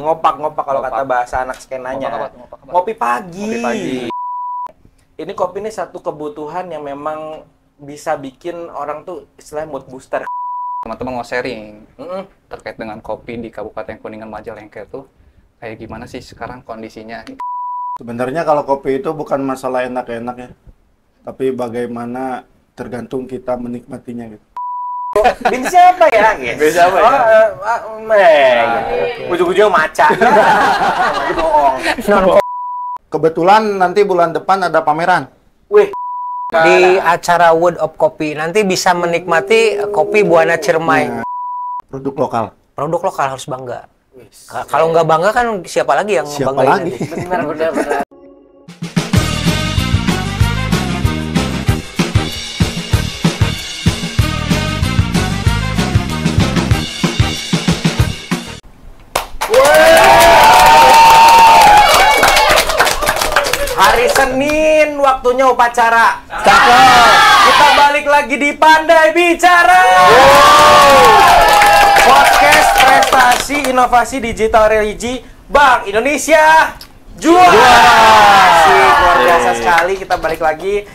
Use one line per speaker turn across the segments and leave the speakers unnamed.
ngopak kalau kata bahasa anak skenanya. Ngopi pagi. Ini kopi ini satu kebutuhan yang memang bisa bikin orang tuh istilahnya mood booster.
Teman-teman mau sharing terkait dengan kopi di Kabupaten Kuningan Majalengka itu kayak gimana sih sekarang kondisinya?
Sebenarnya kalau kopi itu bukan masalah enak-enak ya, tapi bagaimana tergantung kita menikmatinya gitu.
Bin siapa ya?
Bin siapa ya?
Ujung-ujungnya maca. Bohong.
Kebetulan nanti bulan depan ada pameran.
Wih.
Di acara World of Coffee nanti bisa menikmati kopi Buana Ciremai.
Produk lokal.
Produk lokal harus bangga. Kalau nggak bangga kan siapa lagi yang
Siapa
banggain
lagi?
nanti?
Benar. Hari Senin waktunya upacara. Kita balik lagi di Pandai Bicara. Podcast prestasi inovasi digital religi Bank Indonesia juara. Luar biasa sekali kita balik lagi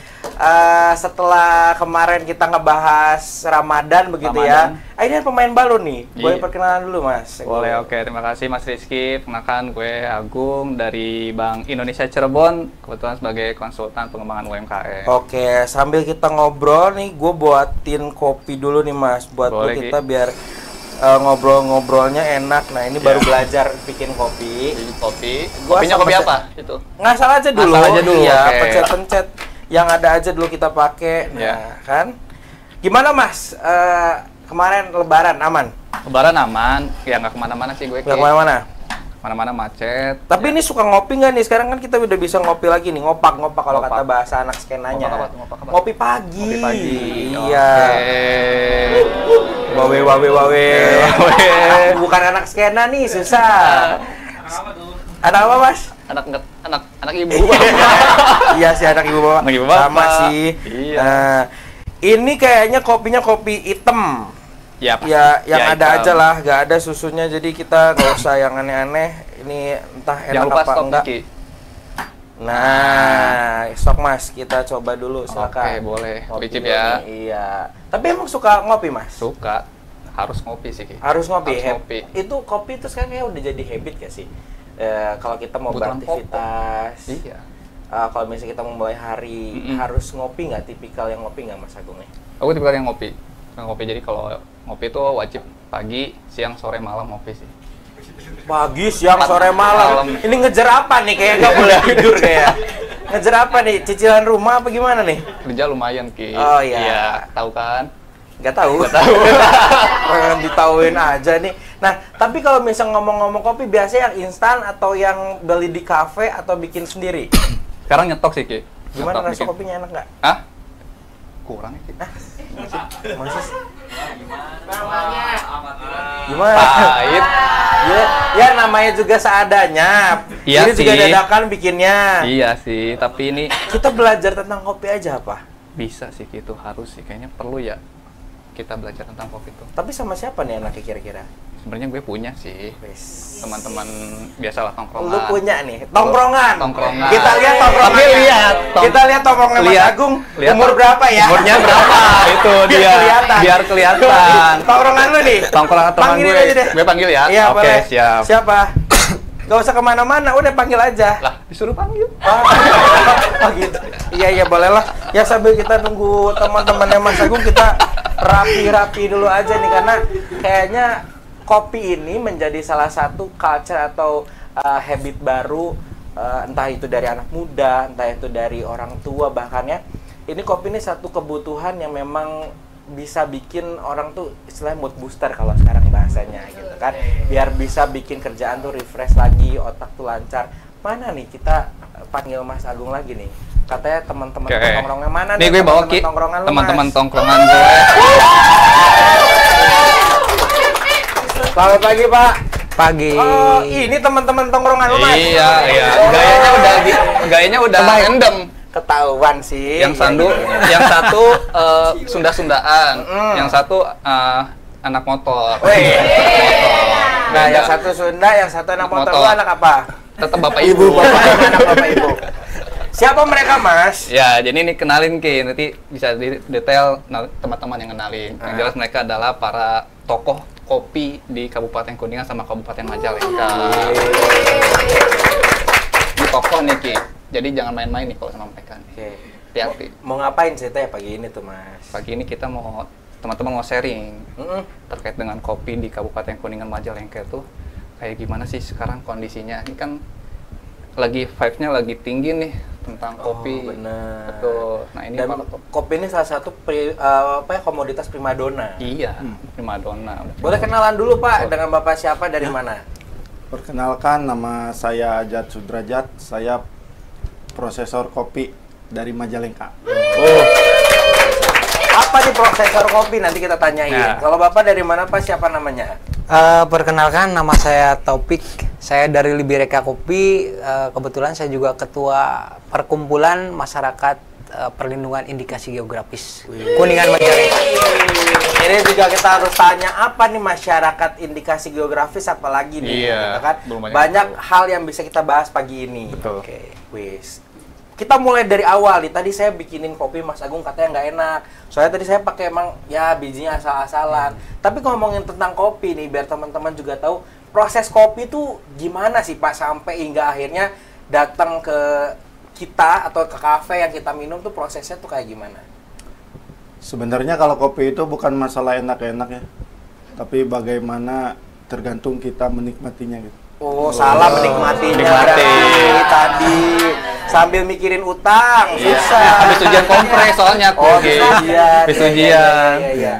setelah kemarin kita ngebahas Ramadan begitu ya. Ini pemain baru nih. Boleh perkenalan dulu Mas?
Boleh, oke. Terima kasih Mas Rizky. Perkenalkan gue Agung dari Bank Indonesia Cirebon, kebetulan sebagai konsultan pengembangan UMKM.
Oke, sambil kita ngobrol nih, gue buatin kopi dulu nih Mas, buat
Boleh,
kita biar ngobrol-ngobrolnya enak. Nah ini baru belajar bikin kopi.
Kopinya kopi apa? Itu.
Ngasal aja dulu.
Ngasal aja dulu,
Iya,
oke.
pencet-pencet yang ada aja dulu kita pakai. Nah, kan? Gimana Mas? Kemarin Lebaran aman?
Lebaran aman, ya nggak kemana-mana sih gue.
Nggak kemana-mana?
Mana-mana macet.
Tapi ini suka ngopi nggak nih? Sekarang kan kita udah bisa ngopi lagi nih, ngopak kalau kata bahasa anak skenanya.
Ngopak apa?
Ngopi pagi.
Ngopi pagi.
Iya. Wawe. Bukan anak skena nih, susah. Anak apa Mas?
Anak ibu.
Iya sih anak ibu bapak.
Anak ibu bapak.
Sama sih.
Iya.
Nah, ini kayaknya kopinya kopi hitam.
Ya,
Ya, yang
ya,
ada
hitam.
aja lah, nggak ada susunya, jadi kita nggak usah yang aneh-aneh. Ini entah
Jangan
enak
lupa
apa
stop
enggak.
Ki.
Nah, sok Mas, kita coba dulu, silakan.
Oke, boleh.
Ngopi
Wicip
dulu
ya.
nih, iya. Tapi emang suka ngopi Mas?
Suka. Harus ngopi sih Ki.
Harus ngopi.
Harus ngopi.
Itu kopi itu sekarang kayak udah jadi habit gak sih? Kalau kita mau
Kebutuhan
beraktivitas,
Iya.
kalau misalnya kita memulai hari, harus ngopi nggak? Tipikal yang ngopi nggak Mas Agung?
Aku tipe yang ngopi. Ngopi, jadi kalau ngopi itu wajib pagi, siang, sore, malam ngopi sih.
Pagi, siang, sore, malam. Ini ngejar apa nih? Kayak nggak boleh tidur kayak. Ngejar apa nih? Cicilan rumah apa gimana nih?
Kerja lumayan Ki.
Oh, iya.
Iya, tahu kan?
Nggak tahu. Pengen ditauin aja nih. Nah, tapi kalau misalnya ngomong-ngomong kopi, biasanya yang instan atau yang beli di kafe atau bikin sendiri?
Sekarang nyetok sih Ki.
Gimana
Nyetok
rasa
bikin.
kopinya, enak nggak?
Hah? Kurang ya Ki.
Masa sih? Gimana?
Pahit.
Ya namanya juga seadanya.
Iya
Ini juga
sih.
dadakan bikinnya.
Iya sih, tapi ini
Kita belajar tentang kopi aja apa?
bisa sih Ki, itu harus sih. Kayaknya perlu ya kita belajar tentang kopi itu.
Tapi sama siapa nih anaknya kira-kira?
Sebenarnya gue punya sih.
Wes.
Teman-teman biasalah tongkrongan.
Lu punya nih, tongkrongan.
Tongkrongan.
Kita lihat tongkrongan.
Tapi lihat,
Kita lihat tongkrongan Mas Agung.
lihat
Umur berapa ya?
Umurnya berapa? Itu dia.
Kelihatan.
Biar kelihatan.
Tongkrongan lu nih.
Tongkrongan teman
Panggil
gue.
aja deh.
Gue panggil ya.
Iya,
Oke,
boleh.
siap.
Siapa? Gak usah kemana-mana, udah panggil aja.
Lah, disuruh panggil.
Oh gitu. Iya boleh lah. Ya sambil kita nunggu teman-temannya Mas Agung, kita rapi-rapi dulu aja nih, karena kayaknya kopi ini menjadi salah satu culture atau habit baru, entah itu dari anak muda, entah itu dari orang tua bahkan ya. Ini kopi ini satu kebutuhan yang memang bisa bikin orang tuh istilahnya mood booster kalau sekarang bahasanya gitu kan, biar bisa bikin kerjaan tuh refresh lagi, otak tuh lancar. Mana nih kita panggil Mas Agung lagi nih, katanya teman-teman tongkrongan mana
nih gue bawa Ki, teman-teman tongkrongan gue.
Selamat pagi Pak.
Pagi.
Oh ini teman-teman tongkrongan lu Mas?
Iya. Gayanya udah endem.
Ketahuan sih.
Yang satu Sunda-Sundaan, yang satu anak motor.
Wih.
Motor.
Nah, yang satu Sunda, yang satu anak motor. Lu anak apa?
Tetap bapak ibu.
Anak bapak ibu. Siapa mereka, Mas?
Ya, jadi ini kenalin Ki, nanti bisa detail teman-teman yang kenalin. Yang jelas mereka adalah para tokoh kopi di Kabupaten Kuningan sama Kabupaten Majalengka. Ini tokoh nih Ki, jadi jangan main-main nih kalau sama mereka nih.
Oke.
Hati-hati.
Mau ngapain ceritanya pagi ini tuh, Mas?
Pagi ini kita mau teman-teman mau sharing terkait dengan kopi di Kabupaten Kuningan Majalengka itu kayak gimana sih sekarang kondisinya. Ini kan lagi vibe-nya lagi tinggi nih tentang kopi.
Bener.
Betul. Nah, ini
Dan kopi ini salah satu komoditas primadona.
iya, primadona.
Boleh kenalan dulu, Pak, dengan Bapak siapa dari mana?
Perkenalkan, nama saya Ajat Sudrajat. Saya prosesor kopi dari Majalengka.
Apa nih prosesor kopi? Nanti kita tanyain.
Nah.
Kalau Bapak dari mana, Pak? Siapa namanya?
Perkenalkan, nama saya Taufik. Saya dari Liberika Kopi. Kebetulan saya juga ketua perkumpulan masyarakat perlindungan indikasi geografis Kuningan Majalengka.
Ini juga kita harus tanya apa nih masyarakat indikasi geografis apalagi nih,
Iya,
gitu kan?
belum
Banyak hal yang bisa kita bahas pagi ini.
Betul.
Oke, wis. Kita mulai dari awal nih. Tadi saya bikinin kopi Mas Agung katanya nggak enak. Soalnya tadi saya pakai emang ya bijinya asal-asalan. Tapi ngomongin tentang kopi nih, biar teman-teman juga tahu proses kopi itu gimana sih Pak sampai hingga akhirnya datang ke kita atau ke kafe yang kita minum tuh prosesnya tuh kayak gimana?
Sebenarnya kalau kopi itu bukan masalah enak-enak ya, tapi bagaimana tergantung kita menikmatinya gitu.
Oh, salah menikmatinya.
Menikmati.
Berarti tadi sambil mikirin utang, susah.
Habis ujian kompres soalnya aku.
Oh, habis ujian.
Habis
Iya,
ujian.
iya.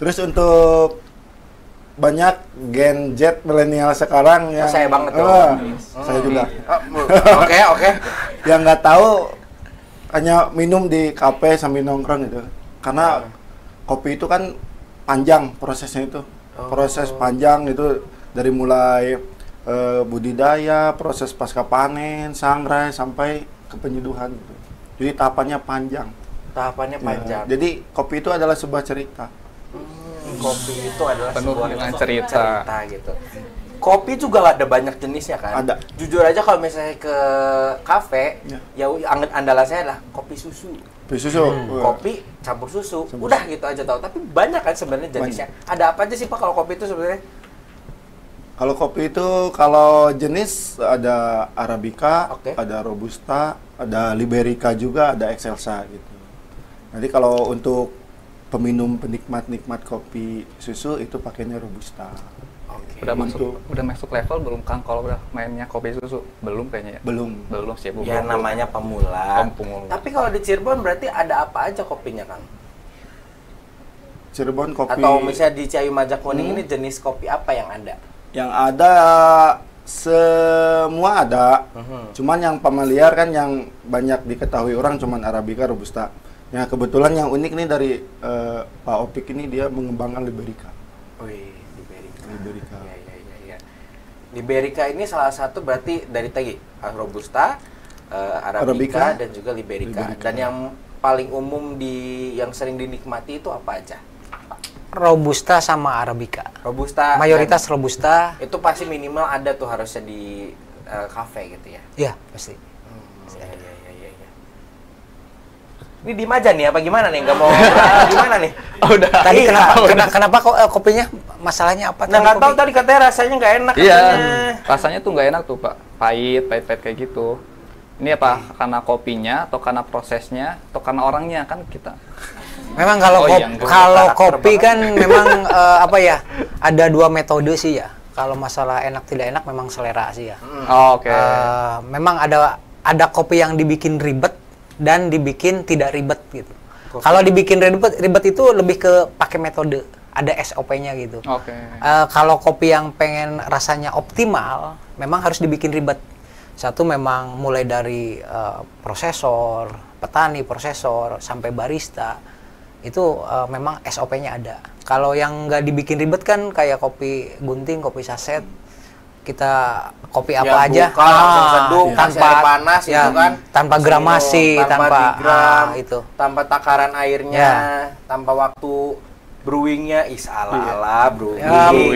Terus untuk banyak Gen Z milenial sekarang yang
saya banget tuh.
saya juga
Oke.
yang nggak tahu hanya minum di kafe sambil nongkrong gitu, karena kopi itu kan panjang prosesnya itu, proses panjang itu dari mulai budidaya, proses pasca panen, sangrai sampai ke penyeduhan gitu. Jadi tahapannya panjang.
Tahapannya panjang.
Ya, jadi kopi itu adalah sebuah cerita.
Kopi itu adalah
Penuh
sebuah
dengan cerita
gitu. Kopi juga ada banyak jenisnya kan?
Ada.
Jujur aja kalau misalnya ke kafe, ya andalan saya adalah kopi susu.
Kopi susu.
Kopi campur susu. Udah gitu aja tahu. Tapi banyak kan sebenarnya jenisnya. Ada apa aja sih Pak kalau kopi itu sebenarnya?
Kalau kopi itu kalau jenis ada Arabica,
Oke.
ada Robusta, ada Liberica juga, ada Excelsa gitu. Nanti kalau untuk penikmat kopi susu itu pakainya Robusta.
Oke.
Udah masuk level belum Kang kalau udah mainnya kopi susu? Belum kayaknya ya.
Belum.
Belum sih,
Ya
belum.
namanya pemula.
Pemula.
Tapi kalau di Cirebon berarti ada apa aja kopinya Kang?
Cirebon kopi
Atau misalnya di Ciayu Majak Kuning ini jenis kopi apa yang ada?
yang ada semua ada. Cuman yang familiar kan yang banyak diketahui orang cuman Arabica, Robusta. Ya kebetulan yang unik nih dari Pak Opik ini dia mengembangkan Liberica.
Wih, Liberica.
Liberica.
Iya. Liberica ini salah satu berarti dari tadi Robusta, Arabica, dan juga Liberica. Dan yang paling umum yang sering dinikmati itu apa aja?
Robusta sama Arabica.
Robusta.
Mayoritas
dan
Robusta.
itu pasti minimal ada tuh harusnya di kafe gitu ya.
Ya, pasti.
Iya. Ini diem aja nih apa gimana nih? Nggak mau gimana nih?
Oh, udah.
Tadi
Iya,
kenapa kok kopinya masalahnya apa?
Nah, nggak tahu tadi katanya rasanya nggak enak.
Iya,
katanya.
rasanya tuh nggak enak tuh Pak. Pahit kayak gitu. Ini apa? Karena kopinya, atau karena prosesnya, atau karena orangnya kan kita.
Memang kalau
Oh, iya,
kalau kopi kan memang apa ya? Ada dua metode sih ya. Kalau masalah enak tidak enak memang selera sih ya.
Oh, oke.
Memang ada kopi yang dibikin ribet dan dibikin tidak ribet gitu. Kalau dibikin ribet itu lebih ke pakai metode, ada SOP-nya gitu.
Oke.
Kalau kopi yang pengen rasanya optimal, memang harus dibikin ribet. Satu memang mulai dari prosesor, petani prosesor sampai barista itu memang SOP-nya ada. Kalau yang nggak dibikin ribet kan kayak kopi gunting, kopi saset, kita kopi apa aja
buka, langsung seduh, kasih air panas
ya,
gitu kan,
tanpa gramasi, tanpa
digram,
itu
tanpa takaran airnya, tanpa waktu brewingnya ala-ala brewing.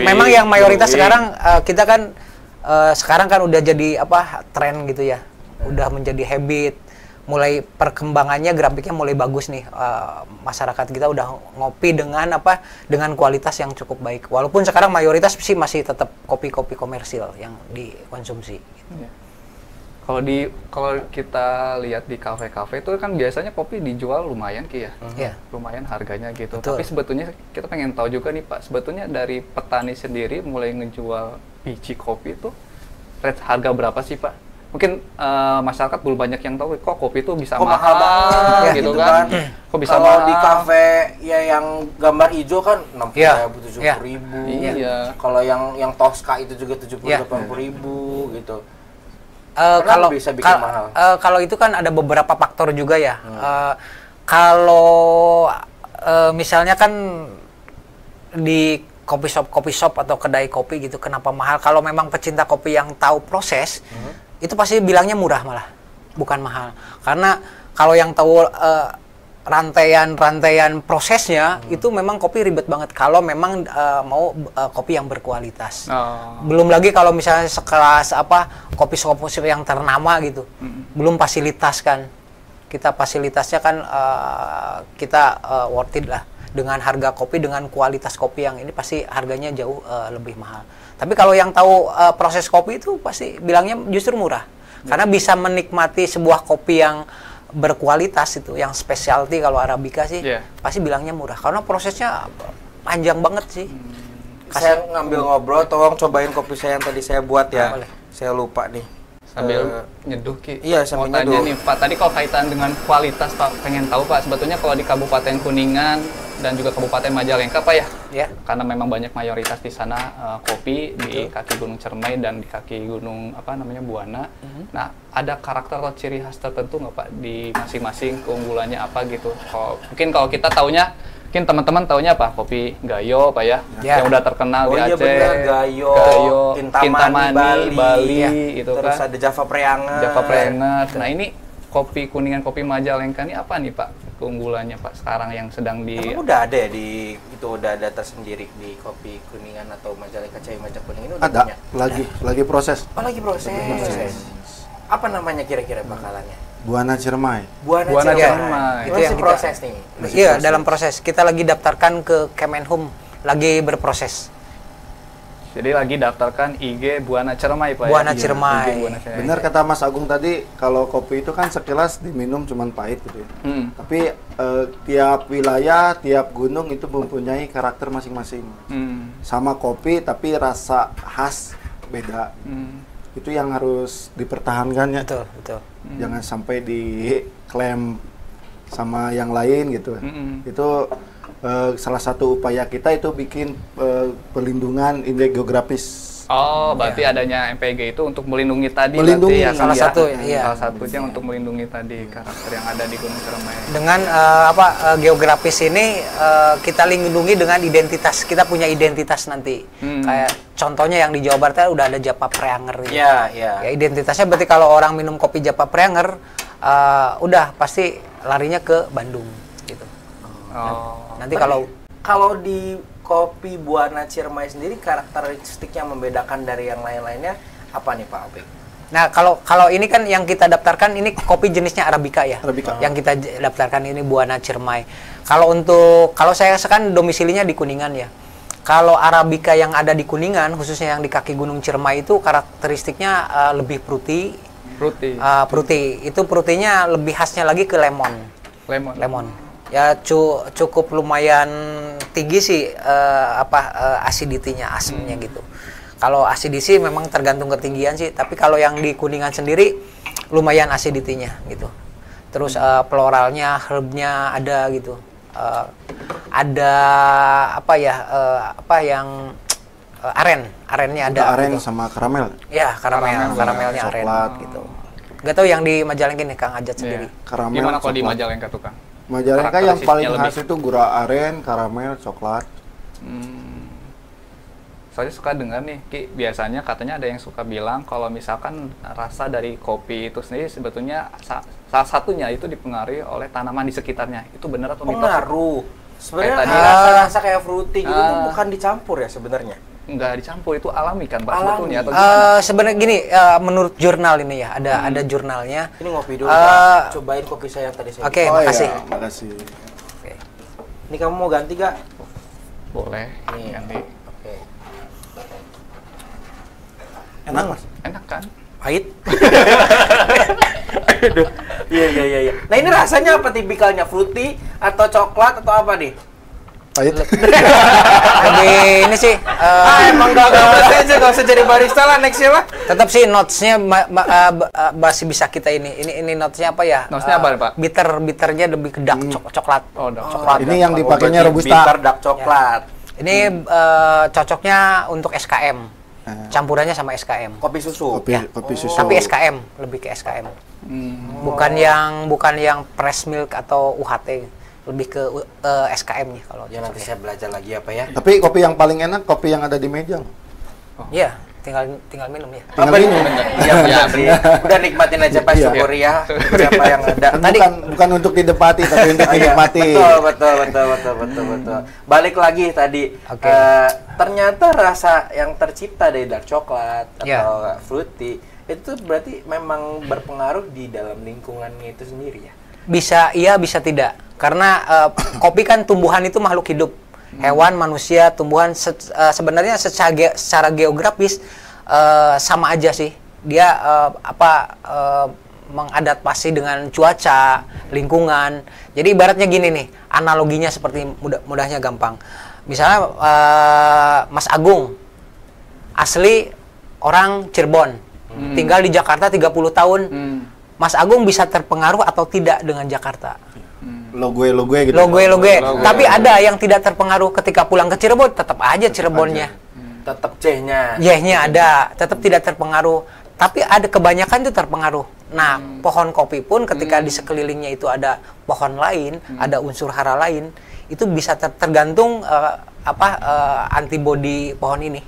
Memang yang mayoritas sekarang kita kan sekarang kan udah jadi tren gitu ya, udah menjadi habit. Mulai perkembangannya grafiknya mulai bagus nih, masyarakat kita udah ngopi dengan dengan kualitas yang cukup baik. Walaupun sekarang mayoritas sih masih tetap kopi-kopi komersil yang dikonsumsi.
Iya. Kalau kita lihat di kafe-kafe itu kan biasanya kopi dijual lumayan Ki ya. Lumayan harganya gitu.
Betul.
Tapi sebetulnya kita pengen tahu juga nih Pak, sebetulnya dari petani sendiri mulai ngejual biji kopi itu rate harga berapa sih Pak? Mungkin masyarakat belum banyak yang tahu kok kopi itu bisa
mahal banget
gitu kan. Kok bisa
kalau
mahal
di kafe ya yang gambar hijau kan 60.000 70.000.
Iya.
Kalau yang Tosca itu juga 70.000 80.000 gitu.
Kalau
bisa bikin mahal.
Kalau itu kan ada beberapa faktor juga ya. Kalau misalnya kan di coffee shop atau kedai kopi gitu, kenapa mahal? Kalau memang pecinta kopi yang tahu proses, itu pasti bilangnya murah malah, bukan mahal. Karena kalau yang tahu rantaian prosesnya, itu memang kopi ribet banget. Kalau memang mau kopi yang berkualitas. Belum lagi kalau misalnya sekelas kopi shop yang ternama gitu, belum fasilitas kan. Kita fasilitasnya kan kita worth it lah. Dengan harga kopi, dengan kualitas kopi yang ini pasti harganya jauh lebih mahal. Tapi kalau yang tahu proses kopi itu pasti bilangnya justru murah. Karena bisa menikmati sebuah kopi yang berkualitas itu, yang specialty kalau Arabica sih pasti bilangnya murah. Karena prosesnya panjang banget sih.
Saya ngambil ngobrol, tolong cobain kopi saya yang tadi saya buat ya.
Boleh.
Saya lupa nih.
Sambil nyeduh Ki.
Iya, sambil
mau tanya
nyeduh.
nih Pak, tadi kalau kaitan dengan kualitas Pak, pengen tahu Pak, sebetulnya kalau di Kabupaten Kuningan dan juga Kabupaten Majalengka Pak ya, karena memang banyak mayoritas di sana kopi di kaki Gunung Cermai dan di kaki Gunung Buana. Nah, ada karakter atau ciri khas tertentu nggak Pak di masing-masing, keunggulannya apa gitu? Mungkin kalau kita taunya, mungkin teman-teman taunya apa? Kopi Gayo Pak ya, yang udah terkenal di Aceh.
Bener, Gayo,
Kintamani, Bali gitu
terus
kan.
ada Java Preanget.
Nah, ini kopi Kuningan, kopi Majalengka ini apa nih Pak keunggulannya Pak sekarang yang sedang
Emang udah ada ya udah ada tersendiri di kopi Kuningan atau Majalengka Cai Majak Kuning ini udah
Ada,
punya?
lagi proses.
Oh, lagi proses. Apa namanya kira-kira bakalannya?
Buana Ciremai.
Buana Ciremai.
Itu yang proses nih.
Iya, dalam proses. Kita lagi daftarkan ke Kemenhum, lagi berproses.
Jadi lagi daftarkan IG Buana Ciremai Pak
Buana
ya?
Ciremai.
Benar kata Mas Agung tadi, kalau kopi itu kan sekilas diminum cuman pahit gitu ya. Tapi tiap wilayah, tiap gunung itu mempunyai karakter masing-masing. Sama kopi tapi rasa khas beda. Itu yang harus dipertahankan ya.
Betul.
Jangan sampai diklaim sama yang lain gitu. Itu salah satu upaya kita itu bikin perlindungan indeks geografis.
Oh, berarti adanya MPG itu untuk melindungi tadi
Melindungi,
berarti ya,
salah satu, iya.
Salah satunya untuk melindungi tadi karakter yang ada di Gunung Ciremai.
Dengan geografis ini kita lindungi dengan identitas. Kita punya identitas nanti. Kayak contohnya yang di Jawa Barat udah ada Japa Preanger gitu.
Iya.
Ya, identitasnya berarti kalau orang minum kopi Japa Preanger udah pasti larinya ke Bandung gitu. Nanti kalau
di kopi Buana Ciremai sendiri karakteristik yang membedakan dari yang lain-lainnya apa nih Pak Opik?
Nah, kalau ini kan yang kita daftarkan ini kopi jenisnya Arabica ya.
Arabica.
Yang kita daftarkan ini Buana Ciremai. Kalau saya kan domisilinya di Kuningan ya. Kalau Arabica yang ada di Kuningan, khususnya yang di kaki Gunung Ciremai itu karakteristiknya lebih fruity. Itu frutinya lebih khasnya lagi ke lemon. Ya cukup lumayan tinggi sih acidity-nya, asamnya gitu. Kalau acidity memang tergantung ketinggian sih, tapi kalau yang di Kuningan sendiri lumayan acidity-nya gitu. Terus floralnya, herbnya ada gitu. Ada arennya ada.
Aren
gitu.
sama karamel.
Ya, karamelnya aren
coklat
gitu. Gak tahu yang di Majalengka nih Kang Ajat sendiri.
Karamel.
Gimana kalau di
coklat.
Majalengka tuh Kang?
Majalengka yang paling
Karakteristiknya
khas itu gula aren, karamel, coklat.
Saya suka dengar nih, Ki, biasanya katanya ada yang suka bilang kalau misalkan rasa dari kopi itu sendiri sebetulnya salah satunya itu dipengaruhi oleh tanaman di sekitarnya. Itu benar atau mitos?
Sebenarnya
Kayak tadi,
rasa-rasa kayak fruity gitu tuh bukan dicampur ya sebenarnya.
nggak dicampur, itu alami kan Pak
Alami.
sebetulnya atau gimana?
Sebenarnya gini, menurut jurnal ini ya, ada jurnalnya.
Ini ngopi dulu, Pak. Cobain kopi saya yang tadi saya
Oke,
bikin.
makasih.
Iya, makasih.
Oke.
Ini kamu mau ganti gak?
Boleh,
Nih.
ganti.
Oke.
Enak Mas.
Enak kan?
Pahit. Aduh. Iya. Nah ini rasanya apa tipikalnya? Fruity atau coklat atau apa nih?
Pahit.
Lebih ini sih,
Emang gak aja, gak usah jadi barista lah nextnya lah.
tetap sih notes-nya masih bisa kita ini. Ini notes-nya apa ya?
Notes-nya apa, Pak?
Bitternya lebih ke dark coklat.
Oh, udah.
Coklat.
Ini yang dipakainya
Berarti
Robusta.
bitter dark coklat.
Ini cocoknya untuk SKM. Campurannya sama SKM.
Kopi susu.
Kopi susu.
Tapi SKM, lebih ke SKM. Bukan yang fresh milk atau UHT. Lebih ke SKM-nya kalau
Ya nanti
cocoknya.
saya belajar lagi apa ya.
Tapi kopi yang paling enak kopi yang ada di meja.
Iya, tinggal minum ya.
Tinggal
Apa
minum.
Iya, udah nikmatin aja Pak,
Iya.
syukuri ya. Siapa yang ada.
Kan bukan untuk didepati tapi untuk
Oh, iya.
dinikmati.
Betul. Balik lagi tadi.
Oke.
Ternyata rasa yang tercipta dari dark coklat
Iya.
atau fruity itu berarti memang berpengaruh di dalam lingkungannya itu sendiri ya.
Bisa iya, bisa tidak. Karena kopi kan tumbuhan itu makhluk hidup. Hewan, manusia, tumbuhan sebenarnya secara geografis sama aja sih. Dia mengadaptasi dengan cuaca, lingkungan. Jadi ibaratnya gini nih, analoginya seperti mudahnya gampang. Misalnya Mas Agung asli orang Cirebon, tinggal di Jakarta 30 tahun. Mas Agung bisa terpengaruh atau tidak dengan Jakarta?
Logue gitu.
Logue. Tapi ada yang tidak terpengaruh ketika pulang ke Cirebon, tetap aja Cirebonnya.
Tetap C-nya.
Yehnya ada, tetap tidak terpengaruh. Tapi ada kebanyakan itu terpengaruh. Nah, pohon kopi pun ketika di sekelilingnya itu ada pohon lain, ada unsur hara lain, itu bisa tergantung antibodi pohon ini.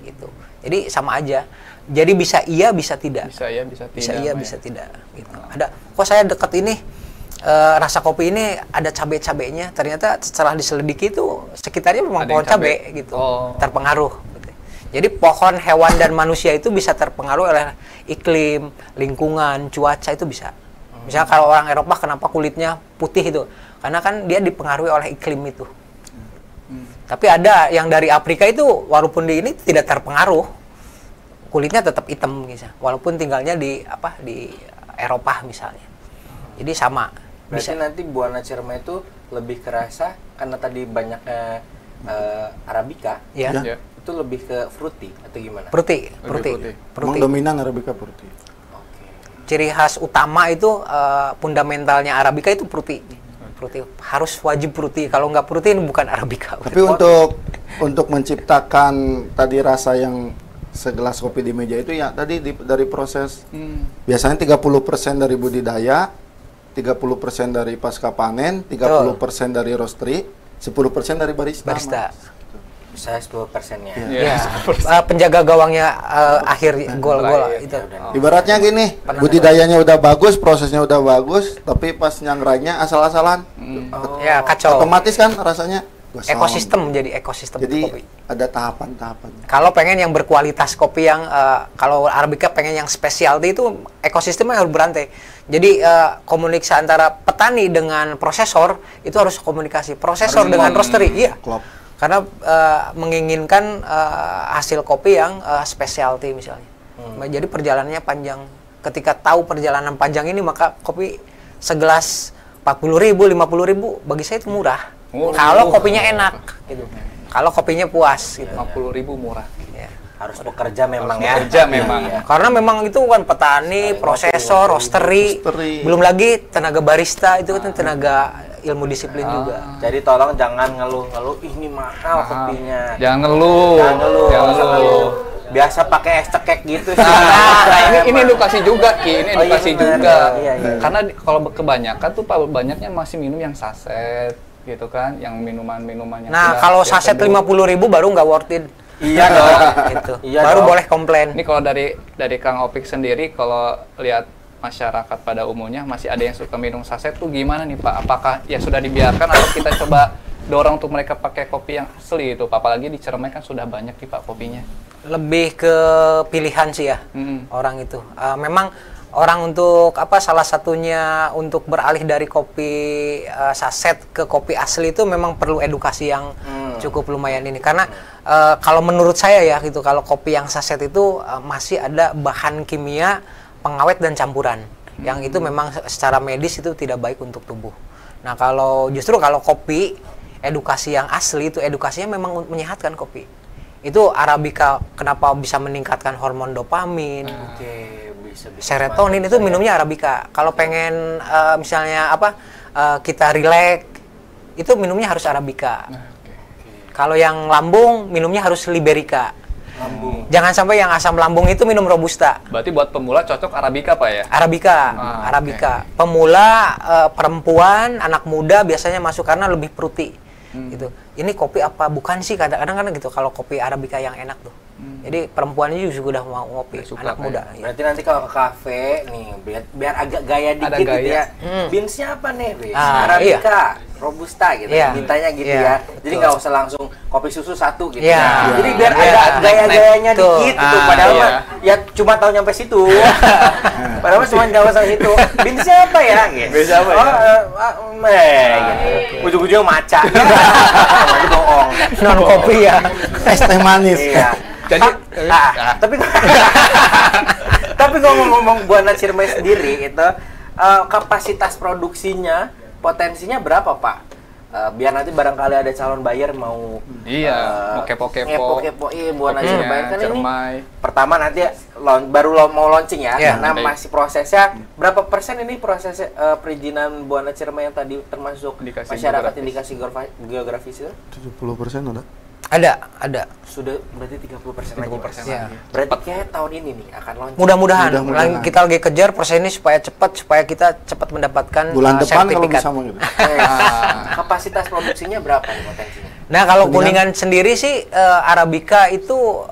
Gitu. Jadi sama aja. Jadi bisa iya, bisa tidak.
Bisa ya, bisa tidak.
Bisa iya,
Pak,
bisa tidak. Gitu. Kok saya deket ini rasa kopi ini ada cabai-cabainya. Ternyata setelah diselidiki itu sekitarnya memang
Ada yang
pohon cabai
cabai.
gitu.
Oh.
Terpengaruh. Gitu. Jadi pohon, hewan dan manusia itu bisa terpengaruh oleh iklim, lingkungan, cuaca itu bisa. Misalnya kalau orang Eropa kenapa kulitnya putih itu? Karena kan dia dipengaruhi oleh iklim itu. Tapi ada yang dari Afrika itu walaupun di ini tidak terpengaruh. Kulitnya tetap hitam gitu. Walaupun tinggalnya di Eropa misalnya. Jadi sama.
Berarti
Bisa.
nanti Buana Cirema itu lebih kerasa karena tadi banyaknya Arabica,
Ya.
Ya.
itu lebih ke fruity atau gimana?
Fruity.
Emang dominan Arabica putih.
Oke.
Ciri khas utama itu fundamentalnya Arabica itu fruity. Harus wajib fruity. Kalau nggak fruity ini bukan Arabica.
Tapi untuk menciptakan tadi rasa yang segelas kopi di meja itu ya tadi dari proses biasanya 30% dari budidaya, 30% dari pasca panen, 30% dari roastery, 10% dari barista.
Barista.
Saya 10%-nya.
Iya.
Ya. Penjaga gawangnya akhir gol-gol itu.
Ibaratnya gini, budidayanya udah bagus, prosesnya udah bagus, tapi pas nyangrainya asal-asalan,
Ya, kacau.
otomatis kan rasanya gosong.
Ekosistem jadi ekosistem
Jadi
kopi.
ada tahapan-tahapannya.
Kalau pengen yang berkualitas kopi yang kalau Arabica pengen yang specialty itu ekosistemnya harus berantai. Jadi komunikasi antara petani dengan prosesor itu harus komunikasi. Prosesor dengan roastery, iya.
Klop.
Karena menginginkan hasil kopi yang specialty misalnya. Jadi perjalanannya panjang. Ketika tahu perjalanan panjang ini maka kopi segelas 40.000, 50.000 bagi saya itu murah. Kalau kopinya enak gitu. Kalau kopinya puas gitu.
50.000 murah.
Ya.
Harus bekerja memang ya.
Bekerja memang.
Iya.
Karena memang itu kan petani, prosesor, roastery, belum lagi tenaga barista itu kan tenaga ilmu disiplin juga.
Jadi tolong jangan ngeluh-ngeluh, ini mahal kopinya.
Jangan ngeluh.
Jangan ngeluh.
Jangan ngeluh.
Biasa pakai es cekek gitu sih.
Nah, ini edukasi juga, Ki. Ini
Oh, iya
edukasi
benar.
juga.
Iya.
Karena kalau kebanyakan tuh Pak, banyaknya masih minum yang saset gitu kan, yang minuman-minuman yang
Nah,
sudah
kalau
biasa
saset
dulu.
50.000 baru nggak worth it.
Iya dong.
Gitu.
Iya
Baru
dong.
boleh komplain.
Ini kalau dari Kang Opik sendiri, kalau lihat masyarakat pada umumnya masih ada yang suka minum saset tuh gimana nih Pak? Apakah ya sudah dibiarkan atau kita coba dorong untuk mereka pakai kopi yang asli itu, Pak? Apalagi di Ciremai kan sudah banyak nih Pak kopinya.
Lebih ke pilihan sih ya orang itu. Memang orang untuk salah satunya untuk beralih dari kopi saset ke kopi asli itu memang perlu edukasi yang cukup lumayan ini, karena kalau menurut saya ya gitu, kalau kopi yang saset itu masih ada bahan kimia, pengawet dan campuran yang itu memang secara medis itu tidak baik untuk tubuh. Nah justru kalau kopi edukasi yang asli itu edukasinya memang menyehatkan kopi. Itu Arabica kenapa bisa meningkatkan hormon dopamin,
bisa
serotonin itu minumnya Arabica. Kalau pengen misalnya kita rileks itu minumnya harus Arabica. Kalau yang lambung minumnya harus Liberica. Jangan sampai yang asam lambung itu minum Robusta.
Berarti buat pemula cocok Arabica Pak ya?
Arabica. Pemula, perempuan, anak muda biasanya masuk karena lebih fruity. Gitu. Ini kopi apa bukan sih, kadang-kadang kan gitu kalau kopi Arabica yang enak tuh. Jadi perempuannya juga udah mau ngopi, anak muda.
Ya. Berarti nanti kalau ke kafe nih biar agak gaya dikit gitu ya. Beansnya apa nih? Arabica, Robusta gitu. Mintanya gitu ya. Jadi nggak usah langsung kopi susu satu gitu. Jadi biar ada gaya-gayanya dikit gitu. Padahal ya cuma tahu nyampe situ. Padahal cuma nyampe sampai situ. Beansnya apa ya?
Beansnya apa ya?
Ujung-ujungnya maca. Itu bohong.
Non kopi ya.
Es teh manis.
Iya.
Jadi
tapi ngomong Buana Ciremai sendiri itu kapasitas produksinya, potensinya berapa Pak? Biar nanti barangkali ada calon buyer mau
mau kepo-kepoin
Buana Ciremai kan
Ciremai.
ini pertama nanti baru mau launching ya, karena masih prosesnya berapa persen ini proses perizinan Buana Ciremai yang tadi termasuk masyarakat indikasi geografis itu?
70% ada.
Ada.
Sudah berarti 30% lagi.
Ya.
Berarti kayak tahun ini nih akan launching.
Mudah-mudahan. Kita lagi kejar proses ini supaya kita cepat mendapatkan
bulan depan kalau
sertifikat.
bisa mau gitu.
Kapasitas produksinya berapa nih potensinya?
Nah, kalau Kuningan sendiri sih Arabica itu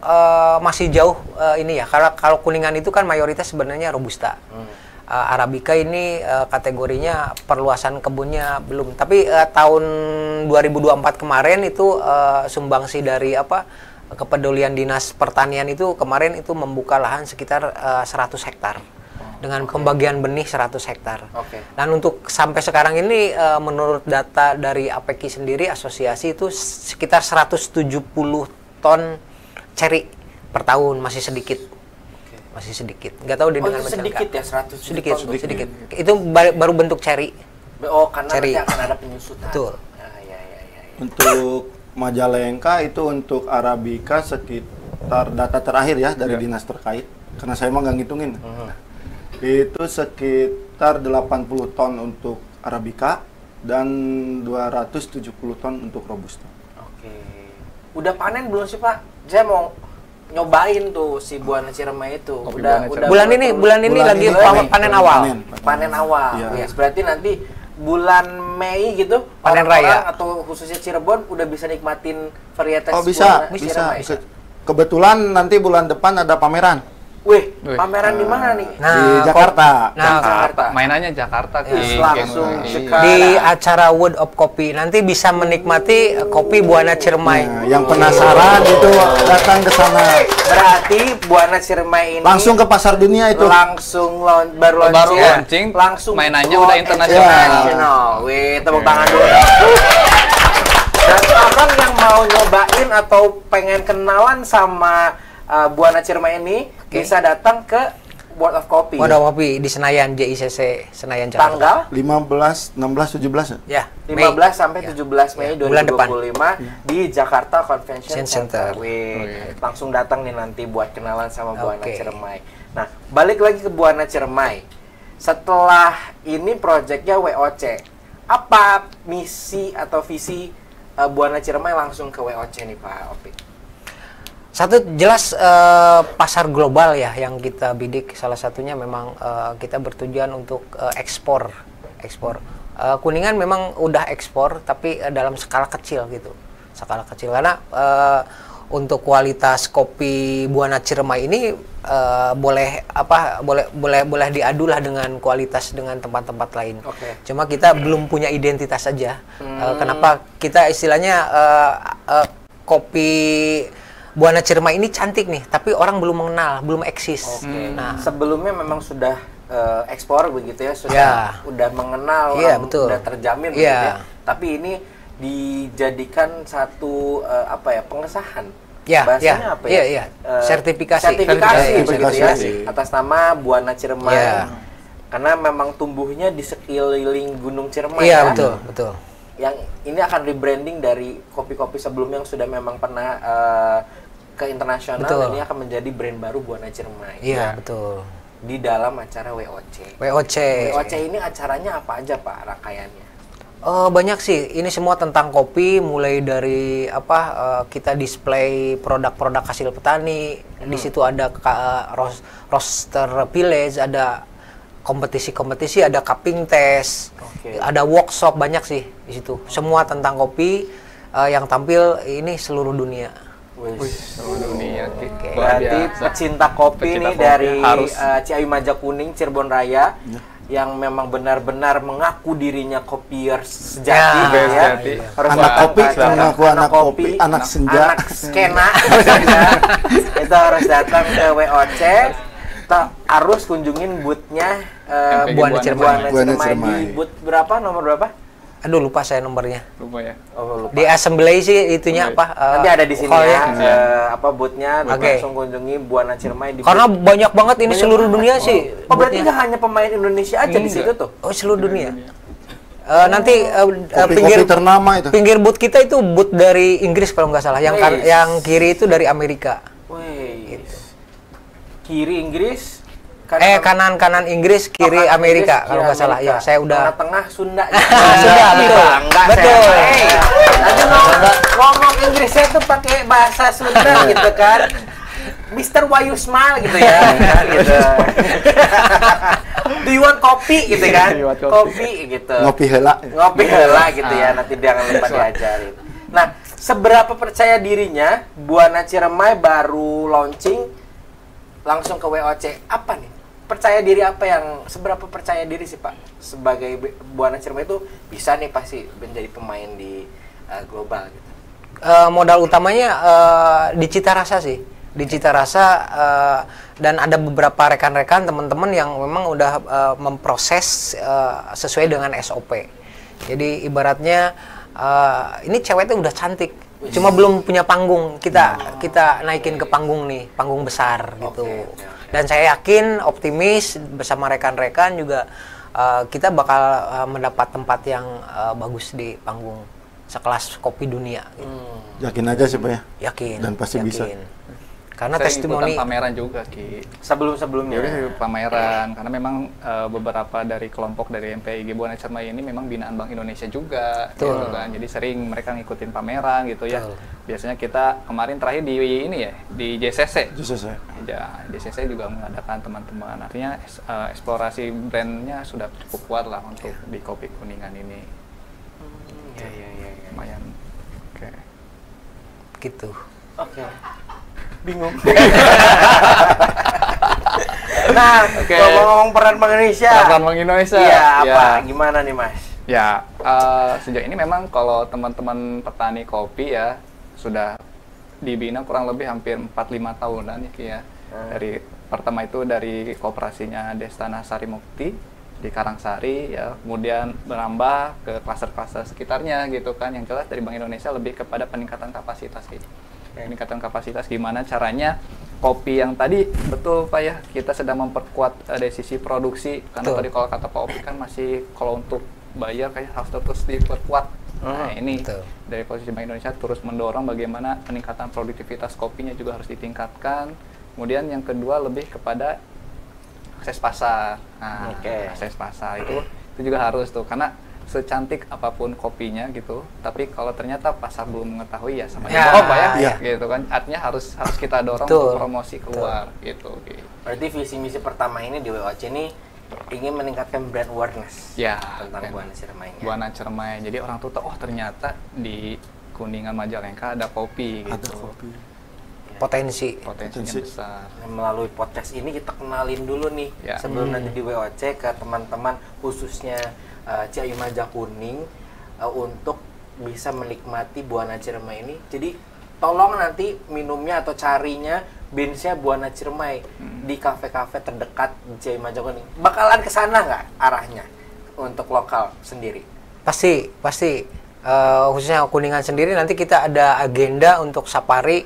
masih jauh ini ya. Kalau Kuningan itu kan mayoritas sebenarnya Robusta. Arabica ini kategorinya perluasan kebunnya belum. Tapi tahun 2024 kemarin itu sumbangsi dari kepedulian Dinas Pertanian itu kemarin itu membuka lahan sekitar 100 hektar. Dengan pembagian benih 100 hektar. Dan untuk sampai sekarang ini menurut data dari APEKI sendiri asosiasi itu sekitar 170 ton ceri per tahun, masih sedikit. Nggak tahu dengan
sedikit ya, 100
sedikit. Itu baru bentuk ceri.
Karena nanti akan ada penyusutan.
Betul.
Ya.
Untuk Majalengka itu untuk Arabica sekitar data terakhir ya dari dinas terkait, karena saya emang nggak ngitungin. Itu sekitar 80 ton untuk Arabica dan 270 ton untuk Robusta.
Udah panen belum sih Pak? Saya mau nyobain tuh si Buana Ciremai itu. Udah
bulan ini lagi panen awal.
Panen awal.
Ya.
Berarti nanti bulan Mei gitu
panen raya
atau khususnya Cirebon udah bisa nikmatin varietas
bisa.
Ciremai.
Kebetulan nanti bulan depan ada pameran.
Wih, pameran di mana nih?
Di Jakarta.
Jakarta.
Mainannya Jakarta
langsung
di acara World of Coffee. Nanti bisa menikmati kopi Buana Ciremai.
Yang penasaran itu datang ke sana.
Berarti Buana Ciremai ini
langsung ke pasar dunia itu.
Langsung baru launching. Langsung
mainannya udah internasional.
Wih, tepuk tangan dulu. Dan orang yang mau nyobain atau pengen kenalan sama Buana Ciremai ini bisa datang ke World of Coffee.
World of Coffee di Senayan, JICC Senayan Jakarta.
Tanggal
15, 16, 17
ya?
15 sampai 17 Mei 2025 di Jakarta Convention Center. Langsung datang nih nanti buat kenalan sama Buana Ciremai. Nah, balik lagi ke Buana Ciremai. Setelah ini proyeknya WOC, apa misi atau visi Buana Ciremai langsung ke WOC nih Pak Opik?
Satu jelas pasar global ya yang kita bidik, salah satunya memang kita bertujuan untuk ekspor. Kuningan memang udah ekspor tapi dalam skala kecil gitu, karena untuk kualitas kopi Buana Ciremai ini boleh diadu lah dengan kualitas dengan tempat-tempat lain. Cuma kita belum punya identitas saja. Kenapa kita istilahnya kopi Buana Ciremai ini cantik nih, tapi orang belum mengenal, belum eksis.
Nah, sebelumnya memang sudah ekspor begitu ya, udah mengenal,
betul.
udah terjamin begitu ya. Tapi ini dijadikan satu pengesahan. Bahasanya apa ya? Sertifikasi begitu ya, atas nama Buana Ciremai. Karena memang tumbuhnya di sekeliling Gunung Ciremai ya.
Betul.
Yang ini akan rebranding dari kopi-kopi sebelumnya yang sudah memang pernah ke internasional, dan ini akan menjadi brand baru Buana Ciremai.
Betul.
Di dalam acara WOC. WOC ini acaranya apa aja Pak rangkaiannya?
Banyak sih. Ini semua tentang kopi, mulai dari kita display produk-produk hasil petani. Di situ ada roaster village, ada kompetisi-kompetisi, ada cupping test, ada workshop, banyak sih di situ. Semua tentang kopi, yang tampil ini seluruh dunia.
Seluruh dunia.
Berarti pecinta kopi nih dari Ciawi Majakuning, Cirebon Raya, yang memang benar-benar mengaku dirinya kopier sejati, harus
anak kopi, mengaku anak kopi, anak senja,
anak skena, itu harus datang ke WOC. Kita harus kunjungin boothnya
Buana Ciremai.
Di booth berapa, nomor berapa?
Aduh, lupa saya nomornya.
Lupa ya.
Lupa.
Di assembly sih itunya
nanti ada di sini boothnya, langsung kunjungi Buana Ciremai.
Karena banyak banget ini seluruh dunia sih.
Berarti nggak hanya pemain Indonesia aja di situ tuh?
Seluruh dunia. Nanti
pinggir ternama itu.
Pinggir booth kita itu booth dari Inggris kalau nggak salah. Yang kiri itu dari Amerika.
Gitu. Kiri Inggris.
Kanan Inggris, kiri Amerika kalau nggak salah. Ya, saya udah.
Tengah Sunda.
Betul.
Nanti ngomong Inggrisnya tuh pakai bahasa Sunda gitu kan. Mr. Why you smile gitu ya. Gitu. Do you want coffee gitu kan? Kopi gitu.
Ngopi heula
gitu ya. Nanti jangan lupa diajarin. Nah, seberapa percaya dirinya Buana Ciremai baru launching langsung ke WOC, apa nih? Seberapa percaya diri sih Pak sebagai Buana Ciremai itu bisa nih pasti menjadi pemain di global gitu?
Modal utamanya di cita rasa sih, dan ada beberapa rekan-rekan teman-teman yang memang udah memproses sesuai dengan SOP. Jadi ibaratnya ini cewek itu udah cantik, cuma belum punya panggung. Kita naikin ke panggung nih, panggung besar gitu. Dan saya yakin, optimis bersama rekan-rekan juga kita bakal mendapat tempat yang bagus di panggung sekelas kopi dunia. Gitu.
Yakin aja sih Pak ya?
Yakin.
Dan pasti bisa.
Karena
saya
testimoni
pameran juga Ki.
Sebelumnya
pameran, karena memang beberapa dari kelompok dari MPIG Buana Ciremai ini memang binaan Bank Indonesia juga, gitu kan. Jadi sering mereka ngikutin pameran gitu ya. Biasanya kita kemarin terakhir di ini ya, di JCC. Ya, JCC juga mengadakan teman-teman. Artinya eksplorasi brandnya sudah cukup kuat lah untuk di Kopi Kuningan ini. Lumayan.
gitu.
Bingung. Nah, ngomong-ngomong peran Bank Indonesia.
Peran Bank Indonesia.
Iya, apa? Gimana nih, Mas?
Ya, sejauh ini memang kalau teman-teman petani kopi ya sudah dibina kurang lebih hampir 4-5 tahunan ya. Dari pertama itu dari kooperasinya Destana Sari Mukti di Karangsari ya, kemudian berambah ke klaster-klaster sekitarnya gitu kan. Yang jelas dari Bank Indonesia lebih kepada peningkatan kapasitas gitu. Peningkatan kapasitas gimana caranya kopi yang tadi betul Pak ya, kita sedang memperkuat dari sisi produksi karena tadi kalau kata Pak Opi kan masih kalau untuk bayar kayak harus terus diperkuat. Nah ini dari posisi Bank Indonesia terus mendorong bagaimana peningkatan produktivitas kopinya juga harus ditingkatkan. Kemudian yang kedua lebih kepada akses pasar. Nah, akses pasar itu juga harus tuh, karena secantik apapun kopinya gitu, tapi kalau ternyata pasar belum mengetahui ya sama bohong Pak ya, gitu kan. Artinya harus kita dorong untuk promosi keluar gitu.
Berarti visi misi pertama ini di WOC ini ingin meningkatkan brand awareness tentang Buana Ciremai.
Buana Ciremai. Jadi orang tuh tahu, oh ternyata di Kuningan Majalengka ada kopi gitu.
Potensi.
Potensinya besar.
Nah, melalui podcast ini kita kenalin dulu nih
Ya.
sebelum nanti di WOC ke teman-teman khususnya Ciayu Maja Kuning untuk bisa menikmati Buana Ciremai ini. Jadi tolong nanti minumnya atau carinya Beansnya Buana Ciremai di kafe-kafe terdekat di Ciayu Maja Kuning. Bakalan ke sana nggak arahnya untuk lokal sendiri?
Pasti. Khususnya Kuningan sendiri nanti kita ada agenda untuk safari,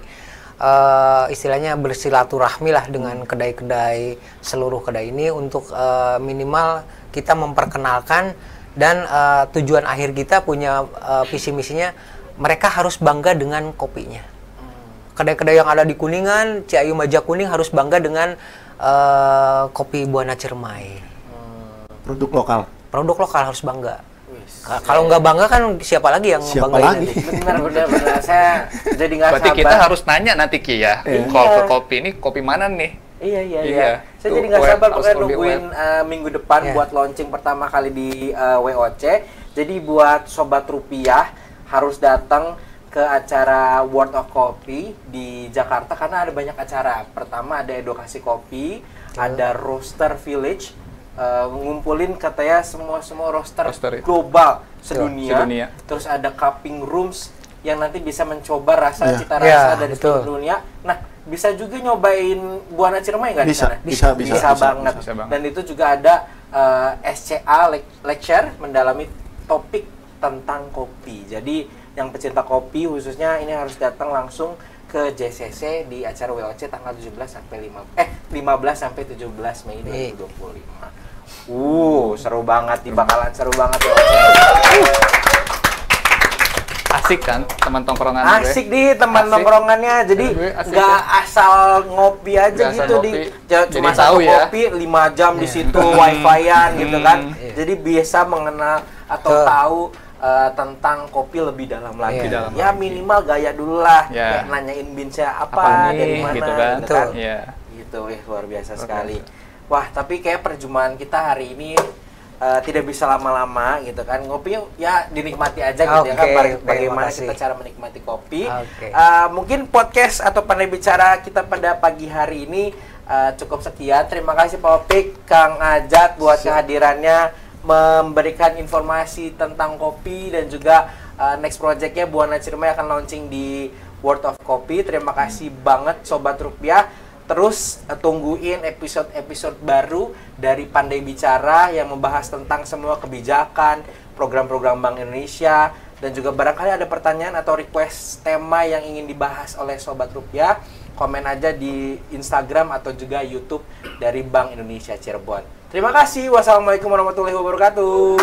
istilahnya bersilaturahmi lah dengan kedai-kedai, seluruh kedai ini untuk minimal kita memperkenalkan dan tujuan akhir kita punya visi misinya mereka harus bangga dengan kopinya. Kedai-kedai yang ada di Kuningan, Ciayu Maja Kuning harus bangga dengan kopi Buana Ciremai.
Produk lokal.
Produk lokal harus bangga. Kalau nggak bangga kan siapa lagi yang
Siapa
banggain
lagi?
nanti?
Benar. Saya jadi nggak sabar.
Berarti kita harus nanya nanti Ki ya, kalau ke kopi ini kopi mana nih?
Iya. Saya
Tuh,
jadi nggak
web,
sabar
harus
pokoknya
lebih
nungguin minggu depan
Iya.
buat launching pertama kali di WOC. Jadi buat Sobat Rupiah harus datang ke acara World of Coffee di Jakarta karena ada banyak acara. Pertama ada edukasi kopi, ada Roaster Village, ngumpulin katanya semua roaster global sedunia. Terus ada cupping rooms yang nanti bisa mencoba rasa cita rasa dari seluruh dunia. Nah, bisa juga nyobain Buana Ciremai nggak di sana?
Bisa
banget. Dan itu juga ada SCA lecture mendalami topik tentang kopi. Jadi yang pecinta kopi khususnya ini harus datang langsung ke JCC di acara WOC tanggal 15 sampai 17 Mei 2025. Seru banget, bakalan seru banget ya.
Asik kan teman tongkrongan
Asik di teman nongkrongannya. Jadi nggak asal ngopi aja gitu cuma satu kopi 5 jam di situ wifi-an gitu kan. Jadi bisa mengenal atau tahu tentang kopi lebih dalam lagi. Ya minimal gaya dulu lah. Kayak nanyain Beansnya apa dari mana
gitu kan.
Gitu luar biasa sekali. Wah, tapi kayak perjumpaan kita hari ini tidak bisa lama-lama gitu kan. Ngopi ya dinikmati aja gitu ya kan. Bagaimana kita cara menikmati kopi. Mungkin podcast atau pandai bicara kita pada pagi hari ini cukup sekian. Terima kasih Pak Opik, Kang Ajat buat kehadirannya, memberikan informasi tentang kopi dan juga next projectnya Buana Ciremai akan launching di World of Coffee. Terima kasih banget Sobat Rupiah. Terus tungguin episode-episode baru dari Pandai Bicara yang membahas tentang semua kebijakan, program-program Bank Indonesia, dan juga barangkali ada pertanyaan atau request tema yang ingin dibahas oleh Sobat Rupiah, komen aja di Instagram atau juga YouTube dari Bank Indonesia Cirebon. Terima kasih. Wassalamualaikum warahmatullahi wabarakatuh.